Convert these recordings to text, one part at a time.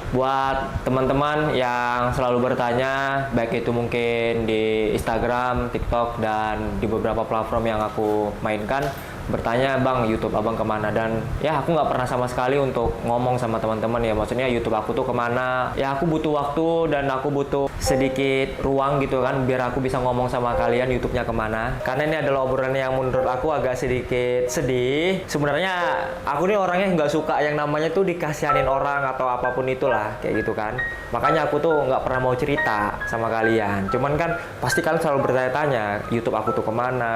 Buat teman-teman yang selalu bertanya, baik itu mungkin di Instagram, TikTok, dan di beberapa platform yang aku mainkan, bertanya, "Bang, YouTube abang kemana?" Dan ya aku nggak pernah sama sekali untuk ngomong sama teman-teman ya, maksudnya YouTube aku tuh kemana. Ya aku butuh waktu dan aku butuh sedikit ruang gitu kan, biar aku bisa ngomong sama kalian YouTube-nya kemana. Karena ini adalah obrolan yang menurut aku agak sedikit sedih. Sebenarnya aku nih orangnya nggak suka yang namanya tuh dikasihanin orang atau apapun itulah, kayak gitu kan. Makanya aku tuh nggak pernah mau cerita sama kalian. Cuman kan pasti kalian selalu bertanya-tanya, YouTube aku tuh kemana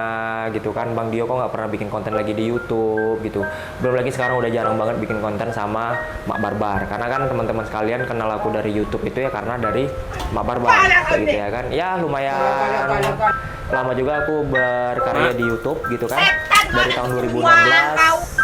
gitu kan. Bang Dio kok nggak pernah bikin konten lagi di YouTube gitu. Belum lagi sekarang udah jarang banget bikin konten sama Mak Barbar. Karena kan teman-teman sekalian kenal aku dari YouTube itu ya karena dari Mak Barbar, kayak gitu ya kan. Ya lumayan lama juga aku berkarya di YouTube gitu kan. Dari tahun 2016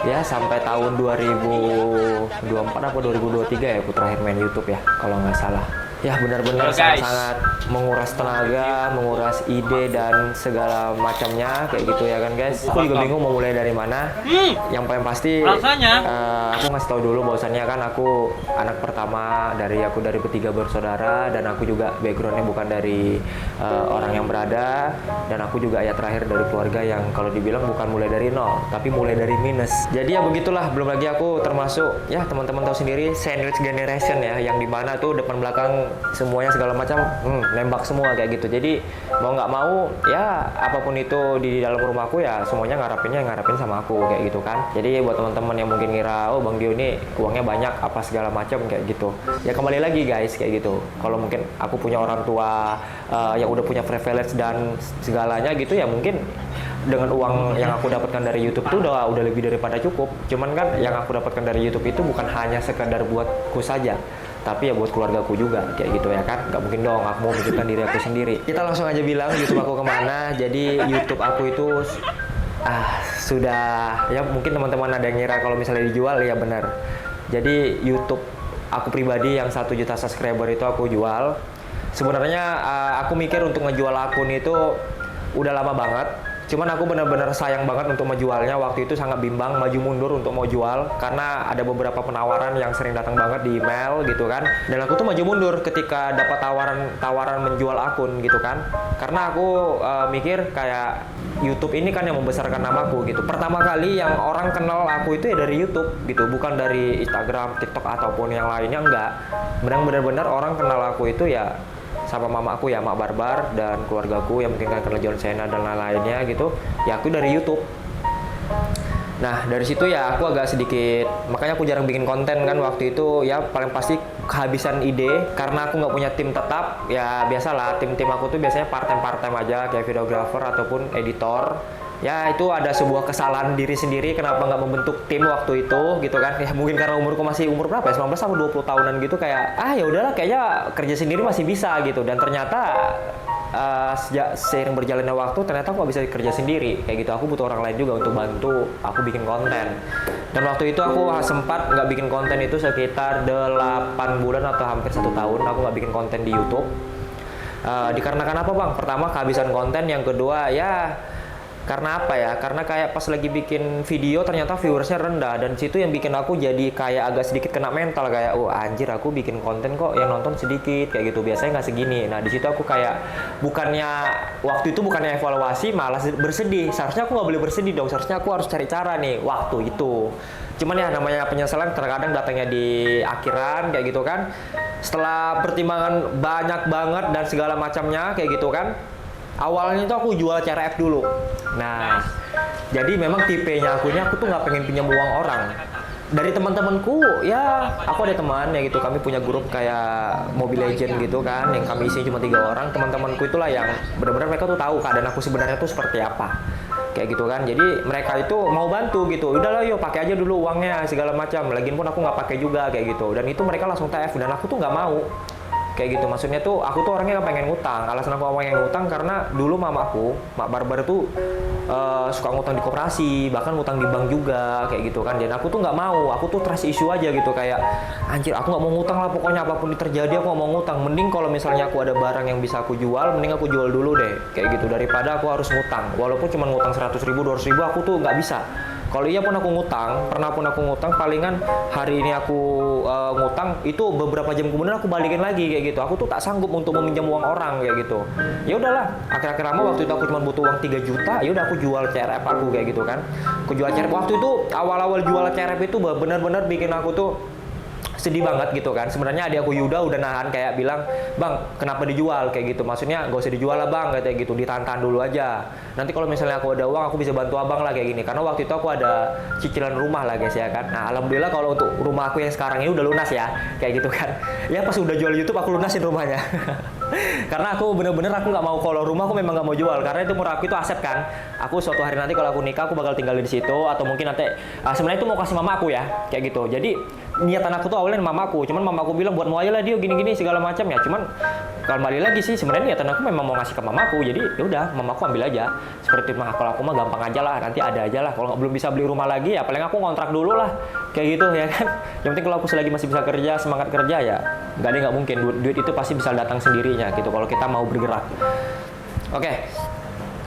ya sampai tahun 2024 atau 2023 ya aku terakhir main YouTube ya kalau nggak salah. Ya benar-benar sangat-sangat menguras tenaga, menguras ide dan segala macamnya kayak gitu ya kan guys. Aku juga bingung mau mulai dari mana. Yang paling pasti aku ngasih tahu dulu bahwasannya kan aku anak pertama dari bertiga bersaudara dan aku juga backgroundnya bukan dari orang yang berada dan aku juga ya terakhir dari keluarga yang kalau dibilang bukan mulai dari nol tapi mulai dari minus. Jadi ya begitulah, belum lagi aku termasuk ya teman-teman tahu sendiri sandwich generation ya yang dimana tuh depan belakang semuanya segala macam nembak semua kayak gitu. Jadi mau nggak mau ya apapun itu di dalam rumahku ya semuanya ngarapin sama aku kayak gitu kan. Jadi buat teman-teman yang mungkin ngira oh Bang Dio ini uangnya banyak apa segala macam kayak gitu, ya kembali lagi guys kayak gitu. Kalau mungkin aku punya orang tua yang udah punya privilege dan segalanya gitu ya mungkin dengan uang yang aku dapatkan dari YouTube itu udah lebih daripada cukup. Cuman kan yang aku dapatkan dari YouTube itu bukan hanya sekedar buatku saja, tapi ya buat keluargaku juga kayak gitu ya kan. Nggak mungkin dong aku mau menunjukkan diri aku sendiri. Kita langsung aja bilang YouTube aku kemana. Jadi YouTube aku itu sudah ya mungkin teman-teman ada yang ngira kalau misalnya dijual ya benar. Jadi YouTube aku pribadi yang 1 juta subscriber itu aku jual. Sebenarnya aku mikir untuk ngejual akun itu udah lama banget. Cuman aku benar-benar sayang banget untuk menjualnya. Waktu itu sangat bimbang, maju mundur untuk mau jual karena ada beberapa penawaran yang sering datang banget di email gitu kan. Dan aku tuh maju mundur ketika dapat tawaran menjual akun gitu kan. Karena aku mikir kayak YouTube ini kan yang membesarkan namaku gitu. Pertama kali yang orang kenal aku itu ya dari YouTube gitu, bukan dari Instagram, TikTok ataupun yang lainnya, enggak. Benar-benar orang kenal aku itu ya sama mamaku ya, Mak Barbar, dan keluargaku yang mungkin kan kenal John Cena dan lain-lainnya gitu. Ya aku dari YouTube. Nah dari situ ya aku agak sedikit, makanya aku jarang bikin konten kan waktu itu ya, paling pasti kehabisan ide karena aku nggak punya tim tetap. Ya biasalah tim-tim aku tuh biasanya part-time aja kayak videographer ataupun editor. Ya itu ada sebuah kesalahan diri sendiri kenapa nggak membentuk tim waktu itu gitu kan. Ya mungkin karena umurku masih umur berapa ya, 19 atau 20 tahunan gitu, kayak ya udahlah kayaknya kerja sendiri masih bisa gitu. Dan ternyata seiring berjalannya waktu ternyata aku nggak bisa kerja sendiri kayak gitu. Aku butuh orang lain juga untuk bantu aku bikin konten. Dan waktu itu aku sempat nggak bikin konten itu sekitar 8 bulan atau hampir 1 tahun aku nggak bikin konten di YouTube. Dikarenakan apa bang? Pertama kehabisan konten, yang kedua ya karena apa ya? Karena kayak pas lagi bikin video ternyata viewersnya rendah, dan situ yang bikin aku jadi kayak agak sedikit kena mental, kayak oh anjir aku bikin konten kok yang nonton sedikit kayak gitu, biasanya nggak segini. Nah di situ aku kayak waktu itu bukannya evaluasi, malah bersedih. Seharusnya aku nggak boleh bersedih dong, seharusnya aku harus cari cara nih waktu itu. Cuman ya namanya penyesalan terkadang datangnya di akhiran kayak gitu kan. Setelah pertimbangan banyak banget dan segala macamnya kayak gitu kan. Awalnya itu aku jual CRF dulu. Nah, jadi memang tipenya aku tuh nggak pengen pinjam uang orang. Dari teman-temanku, ya aku ada teman ya gitu, kami punya grup kayak Mobile Legend gitu kan, yang kami isi cuma 3 orang. Teman-temanku itulah yang benar-benar mereka tuh tahu keadaan aku sebenarnya tuh seperti apa. Kayak gitu kan, jadi mereka itu mau bantu gitu. Udahlah yuk pakai aja dulu uangnya segala macam. Lagian pun aku nggak pakai juga kayak gitu. Dan itu mereka langsung TF dan aku tuh nggak mau. Kayak gitu, maksudnya tuh aku tuh orangnya gak pengen ngutang. Alasan aku gak pengen ngutang karena dulu mamaku, Mak Barbar tuh suka ngutang di koperasi, bahkan ngutang di bank juga kayak gitu kan. Dan aku tuh nggak mau, aku tuh trust issue aja gitu, kayak anjir aku nggak mau ngutang lah, pokoknya apapun yang terjadi aku nggak mau ngutang. Mending kalau misalnya aku ada barang yang bisa aku jual, mending aku jual dulu deh kayak gitu, daripada aku harus ngutang. Walaupun cuma ngutang 100 ribu 200 ribu aku tuh nggak bisa Kalau iya pun aku ngutang, pernah pun aku ngutang, palingan hari ini aku ngutang, itu beberapa jam kemudian aku balikin lagi kayak gitu. Aku tuh tak sanggup untuk meminjam uang orang kayak gitu. Ya udahlah, akhir-akhir lama waktu itu aku cuma butuh uang 3 juta, ya udah aku jual CRF aku kayak gitu kan. Aku jual CRF waktu itu, awal-awal jual CRF itu benar-benar bikin aku tuh sedih banget gitu kan. Sebenarnya adik aku Yuda udah nahan, kayak bilang, bang kenapa dijual kayak gitu, maksudnya gak usah dijual lah bang kayak gitu, ditahan dulu aja, nanti kalau misalnya aku ada uang aku bisa bantu abang lah kayak gini, karena waktu itu aku ada cicilan rumah lah guys ya kan. Nah alhamdulillah kalau untuk rumah aku yang sekarang ini udah lunas ya kayak gitu kan. Ya pas udah jual YouTube aku lunasin rumahnya. Karena aku bener-bener aku nggak mau, kalau rumah aku memang nggak mau jual, karena itu menurut aku itu aset kan. Aku suatu hari nanti kalau aku nikah aku bakal tinggal di situ, atau mungkin nanti sebenarnya itu mau kasih mama aku ya kayak gitu. Jadi niatan aku tuh awalnya mamaku, cuman mamaku bilang buatmu aja lah dia gini-gini segala macam ya. Cuman kembali lagi sih sebenarnya niatan aku memang mau ngasih ke mamaku, jadi ya udah mamaku ambil aja. Seperti mah kalau aku mah gampang aja lah, nanti ada aja lah. Kalau belum bisa beli rumah lagi ya paling aku ngontrak dulu lah kayak gitu ya kan. Yang penting kalau aku selagi masih bisa kerja, semangat kerja ya nggak mungkin duit itu pasti bisa datang sendirinya gitu kalau kita mau bergerak. Oke.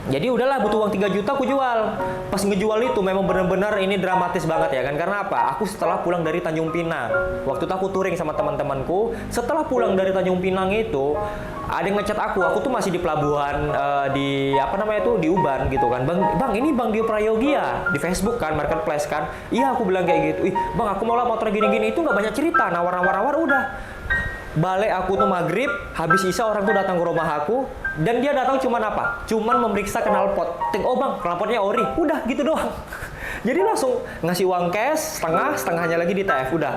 Jadi udahlah butuh uang 3 juta aku jual. Pas ngejual itu memang benar-benar ini dramatis banget ya kan. Karena apa? Aku setelah pulang dari Tanjung Pinang. Waktu itu aku touring sama teman-temanku. Setelah pulang dari Tanjung Pinang itu ada yang ngechat aku tuh masih di pelabuhan di apa namanya itu di Uban gitu kan. Bang ini Bang Dio Prayogia di Facebook kan, marketplace kan. Iya aku bilang kayak gitu. Ih bang aku mau lah motor gini-gini, itu nggak banyak cerita, nawar-nawar udah. Balik aku tuh maghrib, habis isya orang tuh datang ke rumah aku, dan dia datang cuman apa? Cuman memeriksa knalpot. Oh bang, knalpotnya ori. Udah gitu doang. Jadi langsung ngasih uang cash, setengahnya lagi di TF. Udah.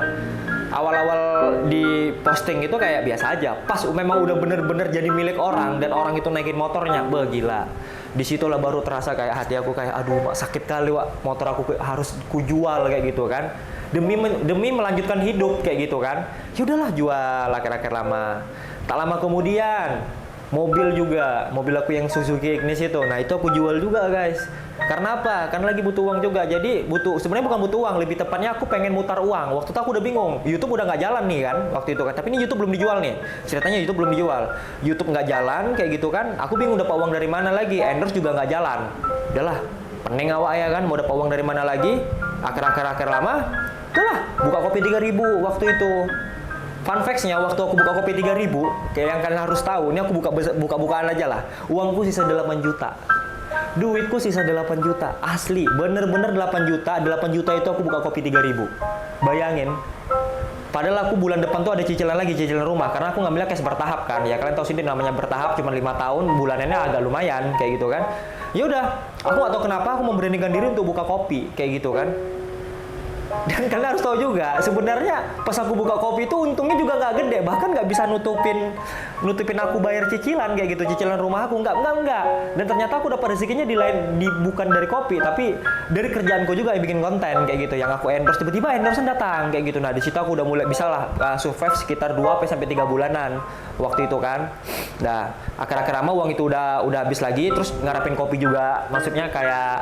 Awal-awal di posting itu kayak biasa aja. Pas memang udah bener-bener jadi milik orang, dan orang itu naikin motornya, gila. Disitulah baru terasa kayak hati aku kayak, aduh sakit kali wak, motor aku harus kujual kayak gitu kan. Demi melanjutkan hidup kayak gitu kan. Ya udahlah jual akhir-akhir lama. Tak lama kemudian mobil aku yang Suzuki Ignis itu. Nah, itu aku jual juga, guys. Karena apa? Karena lagi butuh uang juga. Jadi sebenarnya bukan butuh uang, lebih tepatnya aku pengen mutar uang. Waktu itu aku udah bingung. YouTube udah nggak jalan nih kan waktu itu kan. Tapi ini YouTube belum dijual nih. Ceritanya YouTube belum dijual. YouTube nggak jalan kayak gitu kan. Aku bingung dapat uang dari mana lagi. Endorse juga nggak jalan. Udahlah, pening awak ya kan, mau dapat uang dari mana lagi? Akhir lama itulah buka kopi 3.000 waktu itu. Fun facts-nya, waktu aku buka kopi 3.000, kayak yang kalian harus tahu, ini aku buka-bukaan aja lah. Uangku sisa 8 juta. Duitku sisa 8 juta. Asli, bener-bener 8 juta. 8 juta itu aku buka kopi 3.000. Bayangin. Padahal aku bulan depan tuh ada cicilan rumah, karena aku ngambilnya cash bertahap kan. Ya kalian tahu sendiri namanya bertahap, cuma 5 tahun, bulanannya agak lumayan kayak gitu kan. Ya udah, aku nggak tahu kenapa aku memberanikan diri untuk buka kopi kayak gitu kan. Dan kalian harus tahu juga, sebenarnya pas aku buka kopi itu untungnya juga nggak gede, bahkan nggak bisa nutupin aku bayar cicilan kayak gitu, cicilan rumah aku nggak. Dan ternyata aku dapat rezekinya bukan dari kopi, tapi dari kerjaanku juga yang bikin konten kayak gitu, yang aku endorse, tiba-tiba endorse datang kayak gitu. Nah di situ aku udah mulai bisa lah survive sekitar 2-3 bulanan waktu itu kan. Nah akhir-akhir lama uang itu udah habis lagi, terus ngarapin kopi juga, maksudnya kayak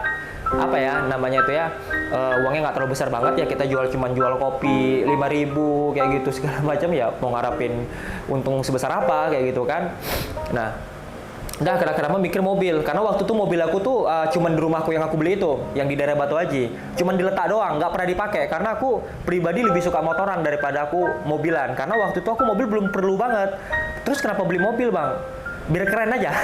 apa ya namanya itu ya, uangnya nggak terlalu besar banget ya, kita jual kopi 5.000 kayak gitu segala macam ya, mau ngarapin untung sebesar apa kayak gitu kan. Nah udah akhir-akhir lama mikir mobil, karena waktu itu mobil aku tuh cuman di rumahku yang aku beli itu, yang di daerah Batu Aji, cuman diletak doang, nggak pernah dipakai, karena aku pribadi lebih suka motoran daripada aku mobilan, karena waktu itu aku mobil belum perlu banget. Terus kenapa beli mobil bang? Biar keren aja.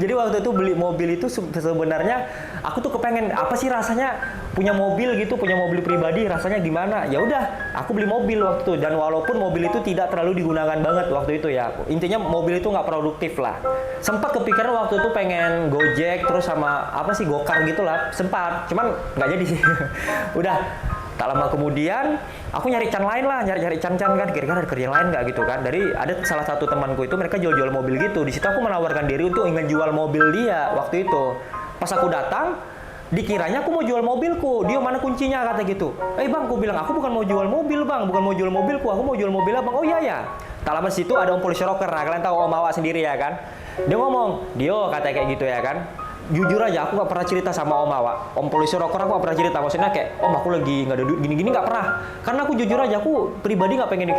Jadi waktu itu beli mobil itu sebenarnya aku tuh kepengen apa sih rasanya punya mobil gitu, punya mobil pribadi rasanya gimana. Ya udah, aku beli mobil waktu itu, dan walaupun mobil itu tidak terlalu digunakan banget waktu itu ya. Intinya mobil itu nggak produktif lah. Sempat kepikiran waktu itu pengen Gojek terus sama apa sih Gokar gitulah, sempat. Cuman nggak jadi sih. Udah. Tak lama kemudian aku nyari can lain lah, nyari can kan, kira-kira ada kerjaan lain nggak gitu kan. Dari ada salah satu temanku itu mereka jual mobil gitu. Di situ aku menawarkan diri untuk ingin jual mobil dia waktu itu. Pas aku datang, dikiranya aku mau jual mobilku. Dia mana kuncinya kata gitu. Bang, aku bilang aku bukan mau jual mobil bang, bukan mau jual mobilku, aku mau jual mobil abang. Oh iya ya. Tak lama situ ada om polisi rocker. Nah kalian tahu om awak sendiri ya kan. Dia ngomong, Dio kata kayak gitu ya kan. jujur aja aku nggak pernah cerita sama Om Awak, Om polisi rocker aku nggak pernah cerita, maksudnya kayak Om aku lagi nggak ada duit gini-gini, nggak pernah, karena aku jujur aja aku pribadi nggak pengen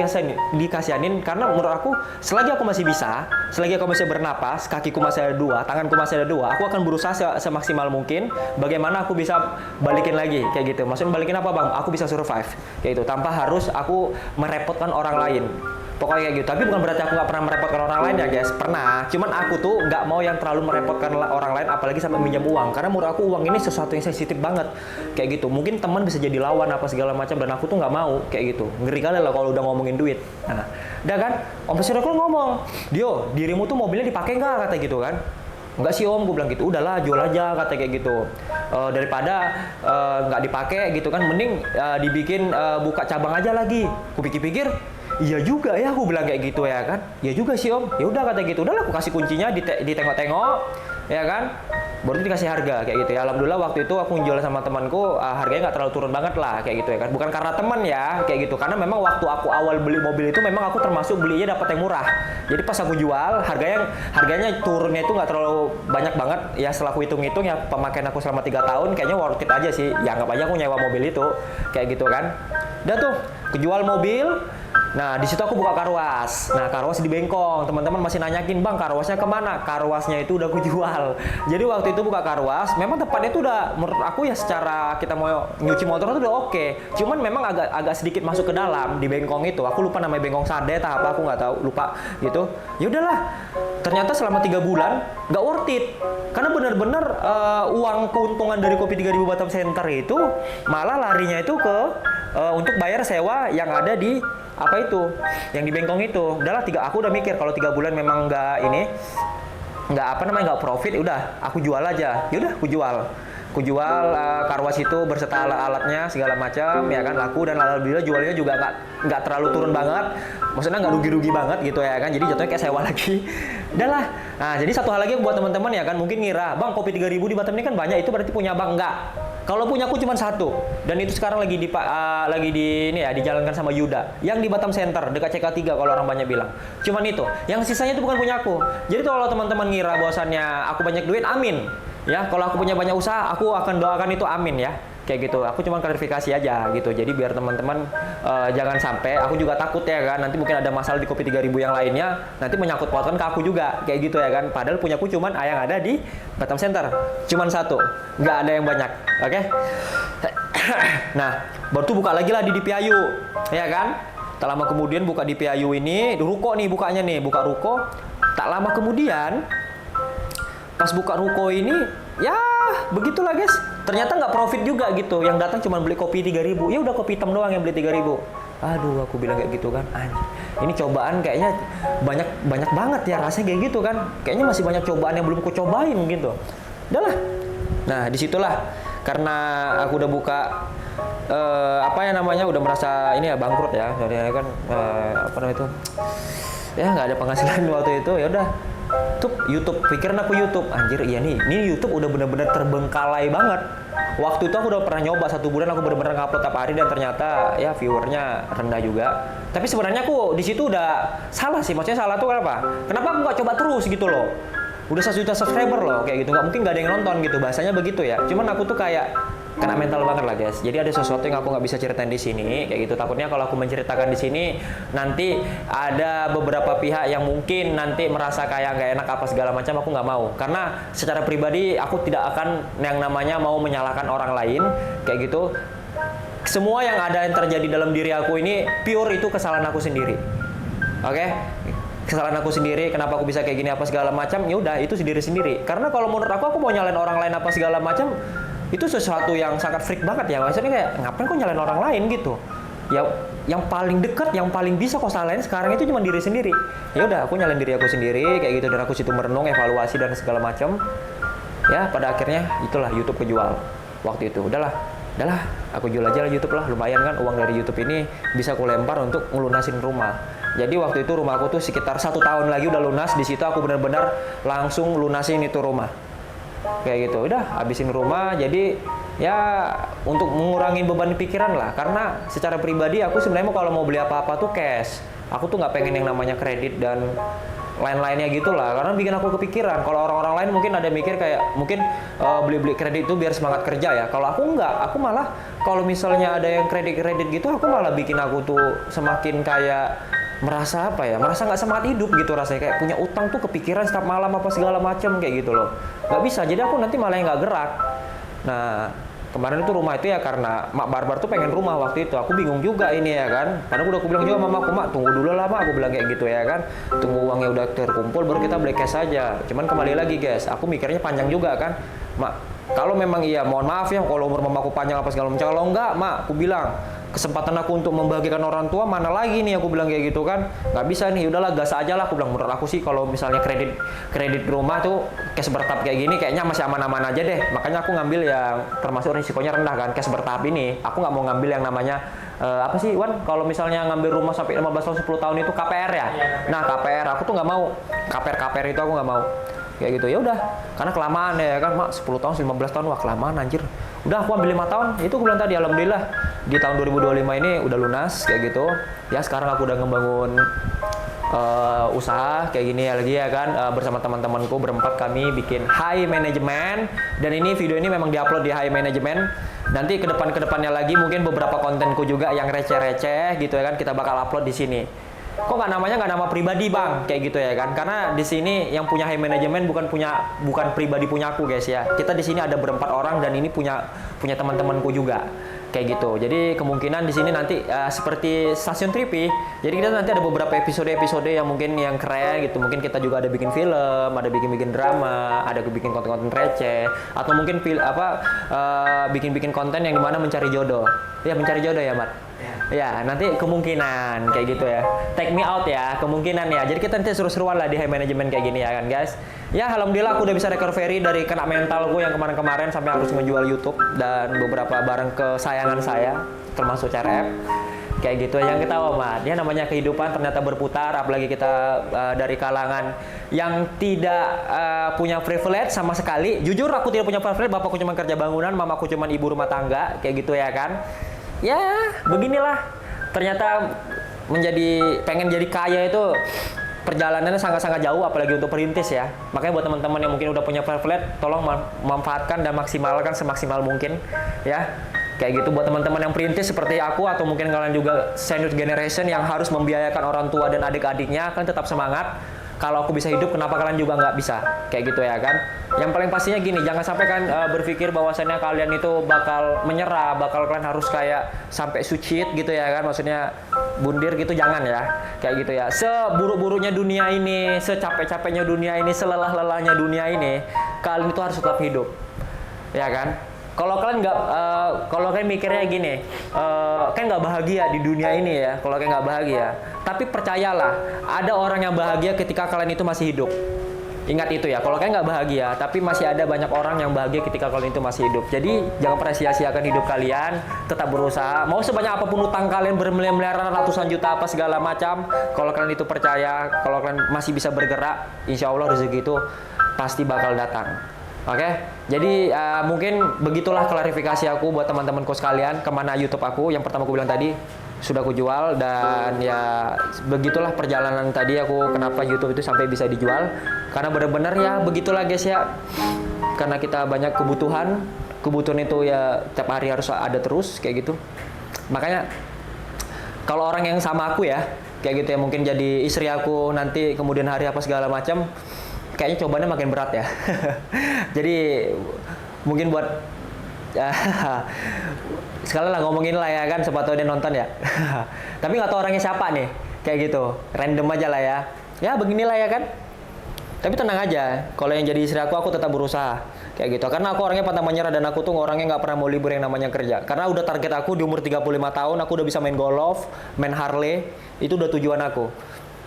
dikasihanin, karena menurut aku selagi aku masih bisa, selagi aku masih bernapas, kakiku masih ada dua, tanganku masih ada dua, aku akan berusaha semaksimal mungkin bagaimana aku bisa balikin lagi kayak gitu. Maksudnya balikin apa bang? Aku bisa survive kayak gitu tanpa harus aku merepotkan orang lain. Pokoknya kayak gitu. Tapi bukan berarti aku nggak pernah merepotkan orang lain ya guys. Pernah. Cuman aku tuh nggak mau yang terlalu merepotkan orang lain, apalagi sampai minjam uang. Karena menurut aku uang ini sesuatu yang sensitif banget. Kayak gitu. Mungkin teman bisa jadi lawan apa segala macam, dan aku tuh nggak mau kayak gitu. Ngeri kali lah kalau udah ngomongin duit. Nah, udah kan? Om Sirokul ngomong, Dio, dirimu tuh mobilnya dipakai nggak? Kata gitu kan. Enggak sih Om, gue bilang gitu. Udahlah, jual aja, kata kayak gitu. Daripada nggak dipakai gitu kan, mending dibikin buka cabang aja lagi. Aku pikir-pikir, iya juga ya, aku bilang kayak gitu ya kan. Iya juga sih Om. Ya udah kata gitu. Udahlah, aku kasih kuncinya, ditengok-tengok, ya kan. Baru dikasih harga kayak gitu ya. Alhamdulillah waktu itu aku jual sama temanku, harganya nggak terlalu turun banget lah kayak gitu ya kan. Bukan karena teman ya kayak gitu, karena memang waktu aku awal beli mobil itu memang aku termasuk belinya dapat yang murah. Jadi pas aku jual harganya turunnya itu nggak terlalu banyak banget ya. Setelah aku hitung-hitung ya, pemakaian aku selama 3 tahun kayaknya worth it aja sih. Ya anggap aja aku nyewa mobil itu kayak gitu kan. Udah tuh kejual mobil. Nah, di situ aku buka karwas. Nah, karwas di Bengkong. Teman-teman masih nanyakin, "Bang, karwasnya kemana?" Karwasnya itu udah aku jual. Jadi waktu itu buka karwas, memang tempatnya itu udah menurut aku ya, secara kita mau nyuci motor itu udah oke. Cuman memang agak sedikit masuk ke dalam di Bengkong itu. Aku lupa namanya, Bengkong Sade atau apa, aku nggak tahu, lupa gitu. Ya udahlah. Ternyata selama 3 bulan nggak worth it. Karena benar-benar uang keuntungan dari Kopi 3000 Batam Center itu malah larinya itu ke untuk bayar sewa yang ada di apa itu, yang di Bengkong itu. Udahlah, aku udah mikir kalau 3 bulan memang nggak profit, udah aku jual aja. Ya udah, aku jual karwas itu berserta alatnya segala macam ya kan, laku, dan alhamdulillah jualnya juga nggak terlalu turun banget, maksudnya nggak rugi-rugi banget gitu ya kan. Jadi jatuhnya kayak sewa lagi. Udahlah. Nah, jadi satu hal lagi buat teman-teman ya kan, mungkin ngira, "Bang, Kopi 3000 di Batam ini kan banyak, itu berarti punya Bang?" Enggak. Kalau punya aku cuma satu, dan itu sekarang lagi dijalankan sama Yuda, yang di Batam Center dekat CK3 kalau orang banyak bilang. Cuman itu, yang sisanya itu bukan punya aku. Jadi kalau teman-teman ngira bahwasannya aku banyak duit, amin. Ya, kalau aku punya banyak usaha, aku akan doakan itu amin ya. Kayak gitu. Aku cuma klarifikasi aja gitu. Jadi biar teman-teman jangan sampai, aku juga takut ya kan, nanti mungkin ada masalah di Kopi 3000 yang lainnya, nanti menyangkut pautkan ke aku juga kayak gitu ya kan. Padahal punyaku cuman yang ada di Batam Center. Cuman satu. Nggak ada yang banyak. Oke? Nah, baru tuh buka lagi lah di Piayu. Ya kan? Tak lama kemudian buka di Piayu ini, ruko nih bukanya nih, buka ruko. Tak lama kemudian pas buka ruko ini, ya begitulah guys. Ternyata nggak profit juga gitu. Yang datang cuma beli kopi 3000. Ya udah, kopi hitam doang yang beli 3000. Aduh, aku bilang kayak gitu kan. Ini cobaan kayaknya banyak banget ya rasanya kayak gitu kan. Kayaknya masih banyak cobaan yang belum aku cobain gitu. Udahlah. Nah, disitulah karena aku udah buka udah merasa ini ya bangkrut ya. Jadi kan itu. Ya nggak ada penghasilan waktu itu. Ya udah. Tuh YouTube, pikiran aku YouTube, anjir iya nih, ini YouTube udah bener-bener terbengkalai banget. Waktu itu aku udah pernah nyoba 1 bulan, aku bener-bener ngupload tiap hari, dan ternyata ya viewernya rendah juga. Tapi sebenarnya aku di situ udah salah sih, maksudnya salah tuh kenapa? Kenapa aku nggak coba terus gitu loh? Udah 1 juta subscriber loh, kayak gitu, nggak mungkin nggak ada yang nonton gitu, bahasanya begitu ya. Cuman aku tuh kayak kena mental banget lah guys. Jadi ada sesuatu yang aku nggak bisa ceritain di sini, kayak gitu. Takutnya kalau aku menceritakan di sini, nanti ada beberapa pihak yang mungkin nanti merasa kayak nggak enak apa segala macam. Aku nggak mau. Karena secara pribadi aku tidak akan yang namanya mau menyalahkan orang lain, kayak gitu. Semua yang ada yang terjadi dalam diri aku ini pure itu kesalahan aku sendiri. Oke? Kesalahan aku sendiri, kenapa aku bisa kayak gini apa segala macam, ya udah itu sendiri sendiri. Karena kalau menurut aku mau nyalain orang lain apa segala macam, itu sesuatu yang sangat freak banget ya. Maksudnya kayak ngapain kok nyalain orang lain gitu. Ya yang paling dekat, yang paling bisa kok salahin sekarang itu cuma diri sendiri. Ya udah, aku nyalain diri aku sendiri kayak gitu, dan aku situ merenung, evaluasi dan segala macam. Ya pada akhirnya itulah YouTube kejual. Waktu itu udahlah, aku jual aja lah YouTube lah, lumayan kan uang dari YouTube ini bisa aku lempar untuk ngelunasin rumah. Jadi waktu itu rumah aku tuh sekitar 1 tahun lagi udah lunas. Di situ aku benar-benar langsung lunasin itu rumah. Kayak gitu, udah habisin rumah. Jadi ya untuk mengurangi beban pikiran lah, karena secara pribadi aku sebenarnya kalau mau beli apa-apa tuh cash. Aku tuh nggak pengen yang namanya kredit dan lain-lainnya gitulah, karena bikin aku kepikiran. Kalau orang-orang lain mungkin ada mikir kayak mungkin beli-beli kredit itu biar semangat kerja ya. Kalau aku enggak, aku malah kalau misalnya ada yang kredit-kredit gitu, aku malah bikin aku tuh semakin kayak merasa apa ya, merasa nggak semangat hidup gitu rasanya, kayak punya utang tuh kepikiran setiap malam apa segala macam kayak gitu loh. Nggak bisa, jadi aku nanti malah nggak gerak. Nah, kemarin itu rumah itu ya karena Mak Barbar tuh pengen rumah waktu itu. Aku bingung juga ini ya kan. Padahal udah aku bilang juga sama Mak, tunggu dulu lah Mak, aku bilang kayak gitu ya kan. Tunggu uangnya udah terkumpul baru kita beli cash aja. Cuman kembali lagi guys, aku mikirnya panjang juga kan. Mak, kalau memang iya, mohon maaf ya kalau umur mamaku panjang apa segala macam. Kalau enggak, Mak, aku bilang kesempatan aku untuk membahagiakan orang tua mana lagi nih, aku bilang kayak gitu kan. Nggak bisa nih, udahlah gas aja lah, aku bilang. Menurut aku sih kalau misalnya kredit rumah tuh cash bertahap kayak gini kayaknya masih aman-aman aja deh. Makanya aku ngambil yang termasuk risikonya rendah kan, cash bertahap ini. Aku nggak mau ngambil yang namanya apa sih Wan, kalau misalnya ngambil rumah sampai 15 tahun 10 tahun itu KPR ya. Nah KPR aku tuh nggak mau, KPR itu aku nggak mau kayak gitu. Ya udah, karena kelamaan ya kan Mak, 10 tahun 15 tahun wah kelamaan anjir. Udah aku ambil 5 tahun, itu aku bilang tadi alhamdulillah di tahun 2025 ini udah lunas kayak gitu. Ya sekarang aku udah ngebangun usaha kayak gini ya lagi ya kan, bersama teman-temanku berempat kami bikin High Management, dan ini video ini memang diupload di High Management. Nanti kedepannya lagi mungkin beberapa kontenku juga yang receh-receh gitu ya kan kita bakal upload di sini. Kok nggak nama pribadi bang kayak gitu ya kan, karena di sini yang punya High Management bukan pribadi punya aku guys ya. Kita di sini ada berempat orang dan ini punya teman-temanku juga kayak gitu. Jadi kemungkinan di sini nanti seperti stasiun TV. Jadi kita nanti ada beberapa episode yang mungkin yang keren gitu. Mungkin kita juga ada bikin film, ada bikin drama, ada bikin konten-konten receh, atau mungkin bikin konten yang dimana mencari jodoh. Ya mencari jodoh ya Mat. Ya nanti kemungkinan kayak gitu ya. Take me out ya kemungkinan ya. Jadi kita nanti seru-seruan lah di High Management kayak gini ya kan guys. Ya alhamdulillah aku udah bisa recovery dari kena mental gue yang kemarin-kemarin sampai harus menjual YouTube dan beberapa barang kesayangan saya termasuk CRF kayak gitu. Yang ketawa Mat, ya namanya kehidupan ternyata berputar, apalagi kita dari kalangan yang tidak punya privilege sama sekali. Jujur aku tidak punya privilege, bapakku cuma kerja bangunan, mamaku cuma ibu rumah tangga kayak gitu ya kan. Ya beginilah, ternyata pengen jadi kaya itu perjalanannya sangat-sangat jauh, apalagi untuk perintis ya. Makanya buat teman-teman yang mungkin udah punya privilege, tolong manfaatkan dan maksimalkan semaksimal mungkin ya. Kayak gitu buat teman-teman yang perintis seperti aku, atau mungkin kalian juga senior generation yang harus membiayakan orang tua dan adik-adiknya, kalian tetap semangat. Kalau aku bisa hidup, kenapa kalian juga nggak bisa? Kayak gitu ya kan. Yang paling pastinya gini, jangan sampai kan berpikir bahwasannya kalian itu bakal menyerah, bakal kalian harus kayak sampai suicide gitu ya kan. Maksudnya bundir gitu, jangan ya. Kayak gitu ya. Seburuk-buruknya dunia ini, secapek-capeknya dunia ini, selelah-lelahnya dunia ini, kalian itu harus tetap hidup. Ya kan? Kalau kalian mikirnya gini, kan nggak bahagia di dunia ini ya. Kalau kalian nggak bahagia, tapi percayalah, ada orang yang bahagia ketika kalian itu masih hidup. Ingat itu ya. Kalau kalian nggak bahagia, tapi masih ada banyak orang yang bahagia ketika kalian itu masih hidup. Jadi jangan pernah sia-siakan hidup kalian. Tetap berusaha. Mau sebanyak apapun utang kalian bermiliar-miliaran, ratusan juta apa segala macam. Kalau kalian itu percaya, kalau kalian masih bisa bergerak, insya Allah rezeki itu pasti bakal datang. Oke, jadi mungkin begitulah klarifikasi aku buat teman-temanku sekalian kemana YouTube aku. Yang pertama aku bilang tadi sudah aku jual, dan ya begitulah perjalanan tadi aku kenapa YouTube itu sampai bisa dijual. Karena benar-benar ya begitulah guys ya. Karena kita banyak kebutuhan itu ya tiap hari harus ada terus kayak gitu. Makanya kalau orang yang sama aku ya kayak gitu ya, mungkin jadi istri aku nanti kemudian hari apa segala macam, kayaknya cobaannya makin berat ya. Jadi mungkin buat sekali lah ngomongin lah ya kan, siapa tahu dia nonton ya. Tapi nggak tahu orangnya siapa nih, kayak gitu, random aja lah ya. Ya beginilah ya kan. Tapi tenang aja, kalau yang jadi istri aku tetap berusaha kayak gitu. Karena aku orangnya pantang menyerah, dan aku tuh orangnya nggak pernah mau libur yang namanya kerja. Karena udah target aku di umur 35 tahun, aku udah bisa main golf, main Harley, itu udah tujuan aku.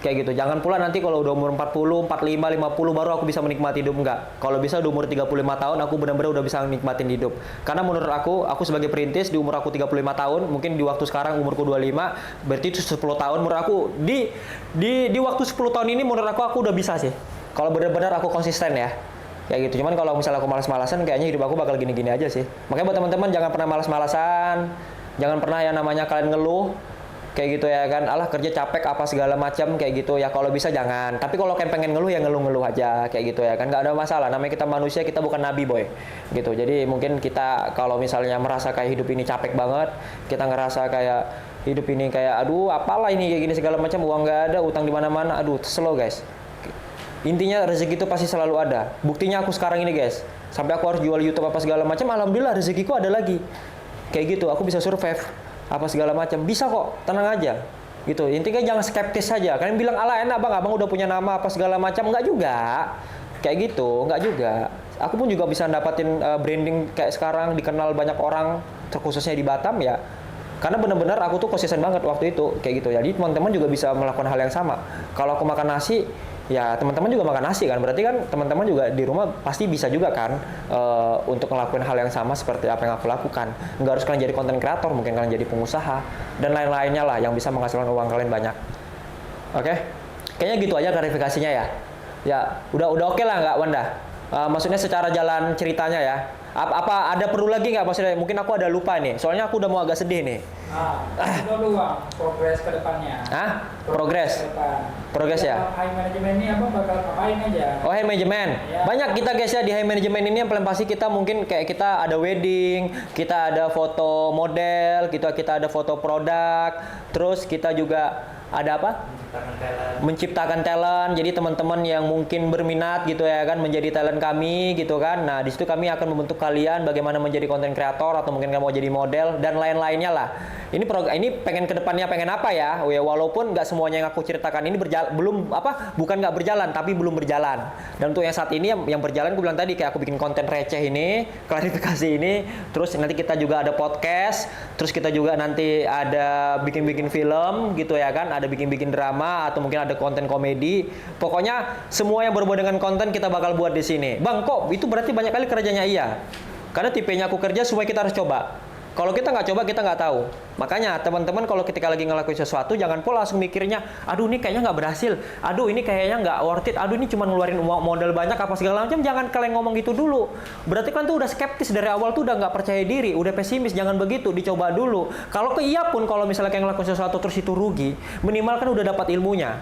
Kayak gitu. Jangan pula nanti kalau udah umur 40, 45, 50 baru aku bisa menikmati hidup. Enggak. Kalau bisa di umur 35 tahun aku benar-benar udah bisa nikmatin hidup. Karena menurut aku sebagai perintis di umur aku 35 tahun, mungkin di waktu sekarang umurku 25, berarti itu 10 tahun menurut aku di waktu 10 tahun ini menurut aku udah bisa sih. Kalau benar-benar aku konsisten ya. Kayak gitu. Cuman kalau misalnya aku malas-malasan, kayaknya hidup aku bakal gini-gini aja sih. Makanya buat teman-teman jangan pernah malas-malasan. Jangan pernah yang namanya kalian ngeluh. kayak gitu ya kan, alah kerja capek apa segala macam kayak gitu ya, kalau bisa jangan. Tapi kalau kalian pengen ngeluh ya ngeluh-ngeluh aja kayak gitu ya kan, nggak ada masalah, namanya kita manusia, kita bukan nabi boy gitu. Jadi mungkin kita kalau misalnya merasa kayak hidup ini capek banget, kita ngerasa kayak hidup ini kayak aduh apalah ini kayak gini segala macam, uang nggak ada, utang di mana-mana, aduh slow guys. Intinya rezeki itu pasti selalu ada. Buktinya aku sekarang ini guys, sampai aku harus jual YouTube apa segala macam, alhamdulillah rezekiku ada lagi. Kayak gitu, aku bisa survive apa segala macam. Bisa kok, tenang aja. Gitu. Intinya jangan skeptis saja. Kalian bilang ala enak bang, abang udah punya nama apa segala macam, enggak juga. Kayak gitu, enggak juga. Aku pun juga bisa dapatin branding kayak sekarang, dikenal banyak orang, khususnya di Batam ya. Karena benar-benar aku tuh konsisten banget waktu itu, kayak gitu. Jadi teman-teman juga bisa melakukan hal yang sama. Kalau aku makan nasi, ya teman-teman juga makan nasi kan, berarti kan teman-teman juga di rumah pasti bisa juga kan untuk ngelakuin hal yang sama seperti apa yang aku lakukan. Nggak harus kalian jadi konten kreator, mungkin kalian jadi pengusaha dan lain-lainnya lah yang bisa menghasilkan uang kalian banyak. Oke? Kayaknya gitu aja klarifikasinya ya. Ya udah oke lah nggak Wanda? Maksudnya secara jalan ceritanya ya. Apa ada perlu lagi nggak maksudnya? Mungkin aku ada lupa nih. Soalnya aku udah mau agak sedih nih. Itu doang progres ke depannya. Progres. Progres ya. High management ini apa bakal ngapain aja? Oh, high management. Ya. Banyak kita guys ya di high management ini yang paling pasti kita mungkin kayak kita ada wedding, kita ada foto model, kita ada foto produk, terus kita juga ada apa? Menciptakan talent. Jadi teman-teman yang mungkin berminat gitu ya kan menjadi talent kami gitu kan. Nah, di situ kami akan membentuk kalian bagaimana menjadi konten kreator atau mungkin kamu mau jadi model dan lain-lainnya lah. Ini pengen ke depannya pengen apa ya? Walaupun nggak semuanya yang aku ceritakan ini bukan nggak berjalan tapi belum berjalan. Dan untuk yang saat ini yang berjalan aku bilang tadi kayak aku bikin konten receh ini, klarifikasi ini, terus nanti kita juga ada podcast, terus kita juga nanti ada bikin-bikin film gitu ya kan, ada bikin-bikin drama atau mungkin ada konten komedi. Pokoknya semua yang berhubungan dengan konten kita bakal buat di sini. Bang, kok itu berarti banyak kali kerjanya? Iya. Karena tipenya aku kerja semua kita harus coba. Kalau kita nggak coba, kita nggak tahu. Makanya teman-teman kalau ketika lagi ngelakuin sesuatu, jangan pola langsung mikirnya, aduh ini kayaknya nggak berhasil, aduh ini kayaknya nggak worth it, aduh ini cuma ngeluarin modal banyak apa segala macam. Jangan kalian ngomong gitu dulu. Berarti kan tuh udah skeptis dari awal, tuh udah nggak percaya diri, udah pesimis. Jangan begitu, dicoba dulu. Kalau iya pun, kalau misalnya kayak ngelakuin sesuatu terus itu rugi, minimal kan udah dapat ilmunya.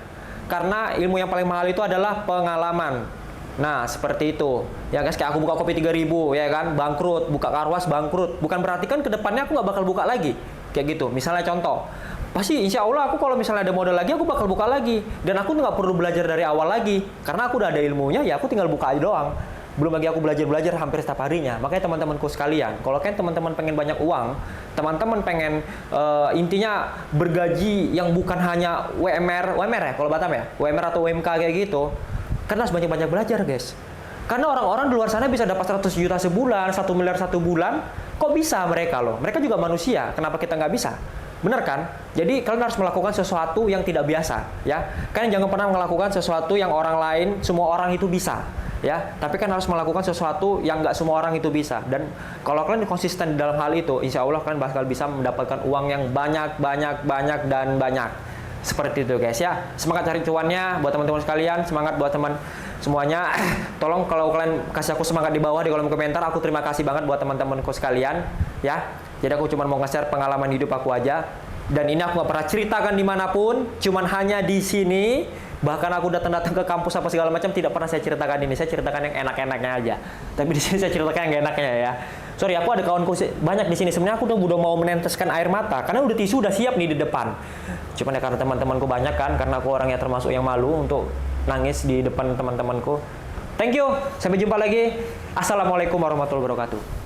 Karena ilmu yang paling mahal itu adalah pengalaman. Nah, seperti itu. Ya guys, kayak aku buka kopi 3.000 ya kan, bangkrut, buka karwas bangkrut. Bukan berarti kan ke depannya aku nggak bakal buka lagi. Kayak gitu. Misalnya contoh, pasti insya Allah aku kalau misalnya ada modal lagi, aku bakal buka lagi. Dan aku nggak perlu belajar dari awal lagi. Karena aku udah ada ilmunya, ya aku tinggal buka aja doang. Belum lagi aku belajar hampir setiap harinya. Makanya teman-temanku sekalian, kalau kan teman-teman pengen banyak uang, teman-teman pengen intinya bergaji yang bukan hanya WMR ya, kalau Batam ya, WMR atau UMK kayak gitu. Karena harus banyak-banyak belajar guys. Karena orang-orang di luar sana bisa dapat 100 juta sebulan, 1 miliar satu bulan. Kok bisa mereka loh? Mereka juga manusia. Kenapa kita nggak bisa? Bener kan? Jadi kalian harus melakukan sesuatu yang tidak biasa. Ya, kalian jangan pernah melakukan sesuatu yang orang lain, semua orang itu bisa. Ya, tapi kan harus melakukan sesuatu yang nggak semua orang itu bisa. Dan kalau kalian konsisten dalam hal itu, insya Allah kalian bakal bisa mendapatkan uang yang banyak dan banyak. Seperti itu guys ya. Semangat cari cuannya buat teman-teman sekalian, semangat buat teman semuanya. Tolong kalau kalian kasih aku semangat di bawah di kolom komentar, aku terima kasih banget buat teman-temanku sekalian ya. Jadi aku cuma mau nge-share pengalaman hidup aku aja. Dan ini aku gak pernah ceritakan dimanapun, cuman hanya di sini. Bahkan aku datang ke kampus apa segala macam tidak pernah saya ceritakan ini. Saya ceritakan yang enak-enaknya aja. Tapi di sini saya ceritakan yang gak enaknya ya. Sorry, aku ada kawanku banyak di sini. Sebenarnya aku udah mau meneteskan air mata karena udah tisu udah siap nih di depan. Cuman ya karena teman-temanku banyak kan, karena aku orangnya termasuk yang malu untuk nangis di depan teman-temanku. Thank you. Sampai jumpa lagi. Assalamualaikum warahmatullahi wabarakatuh.